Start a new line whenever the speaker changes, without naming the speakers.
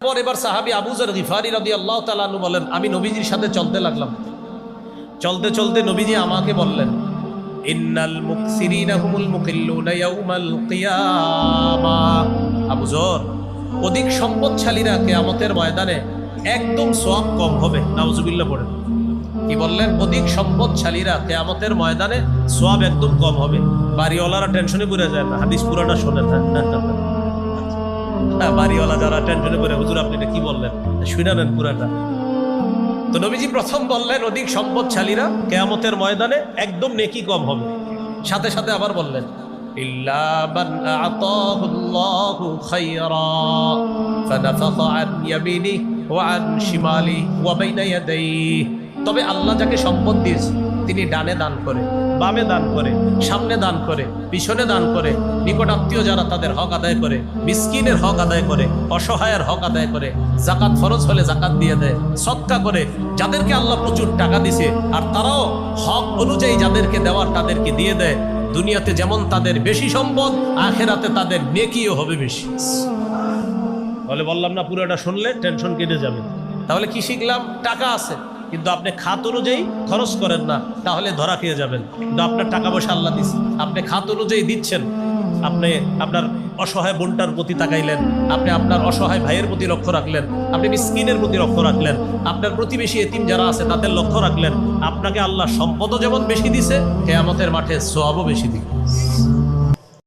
পর এবার সাহাবী আবু যর গিফারি রাদিয়াল্লাহু তাআলা আনহু বলেন, আমি নবীজির সাথে চলতে লাগলাম। চলতে চলতে নবীজি আমাকে বললেন, ইন্নাল মুকসিরিনা হুমুল মুকিল্লুনা ইয়াউমাল কিয়ামাহ। আবু যর, অধিক সম্পদশালীরা কিয়ামতের ময়দানে একদম সওয়াব কম হবে। নাউজুবিল্লাহ পড়েন। কি বললেন? অধিক সম্পদশালীরা কিয়ামতের ময়দানে সওয়াব একদম কম হবে। বাড়িওয়ালারা টেনশনে পড়ে যায় না, হাদিস পুরাটা শোনেন। বাড়িওয়ালা যারা টেনশনে পড়ে, হুজুর আপনি এটা কি বললেন, শুনে নেন পুরাটা। তো নবীজি প্রথম বললেন অধিক সম্পদশালীরা কিয়ামতের ময়দানে একদম নেকি কম হবে। সাথে সাথে আবার বললেন, ইল্লা মান আতাহুল্লাহু খায়রা ফানাফাখা আন ইয়ামিনিহি ওয়া আন শিমালিহি ওয়া বাইনা ইয়াদাইহি। তবে আল্লাহ যাকে সম্পদ দিয়েছে তিনি ডানে দান করে, বামে দান করে, সামনে দান করে, পিছনে দান করে, নিকটাত্মীয় যারা তাদের হক আদায় করে, মিসকিনের হক আদায় করে, অসহায়ের হক আদায় করে, জাকাত ফরজ হলে জাকাত দিয়ে দেয়, সদকা করে, যাদেরকে আল্লাহ প্রচুর টাকা দিছে আর তারাও হক অনুযায়ী যাদেরকে দেওয়ার তাদেরকে দিয়ে দেয়। দুনিয়াতে যেমন তাদের বেশি সম্পদ, আখেরাতে তাদের নেকিও হবে বেশি। বলে বললাম না, পুরোটা শুনলে টেনশন কেটে যাবে। তাহলে কি শিখলাম? টাকা আছে কিন্তু আপনি খাত অনুযায়ী খরচ করেন না, তাহলে ধরা খেয়ে যাবেন। কিন্তু আপনার টাকা পয়সা আল্লাহ দিচ্ছে, আপনি খাত অনুযায়ী দিচ্ছেন। আপনি আপনার অসহায় বোনটার প্রতি তাকাইলেন, আপনি আপনার অসহায় ভাইয়ের প্রতি লক্ষ্য রাখলেন, আপনি মিসকিনের প্রতি লক্ষ্য রাখলেন, আপনার প্রতিবেশী এতিম যারা আছে তাদের লক্ষ্য রাখলেন। আপনাকে আল্লাহ সম্পদও যেমন বেশি দিছে, কিয়ামতের মাঠে সওয়াবও বেশি দিবে।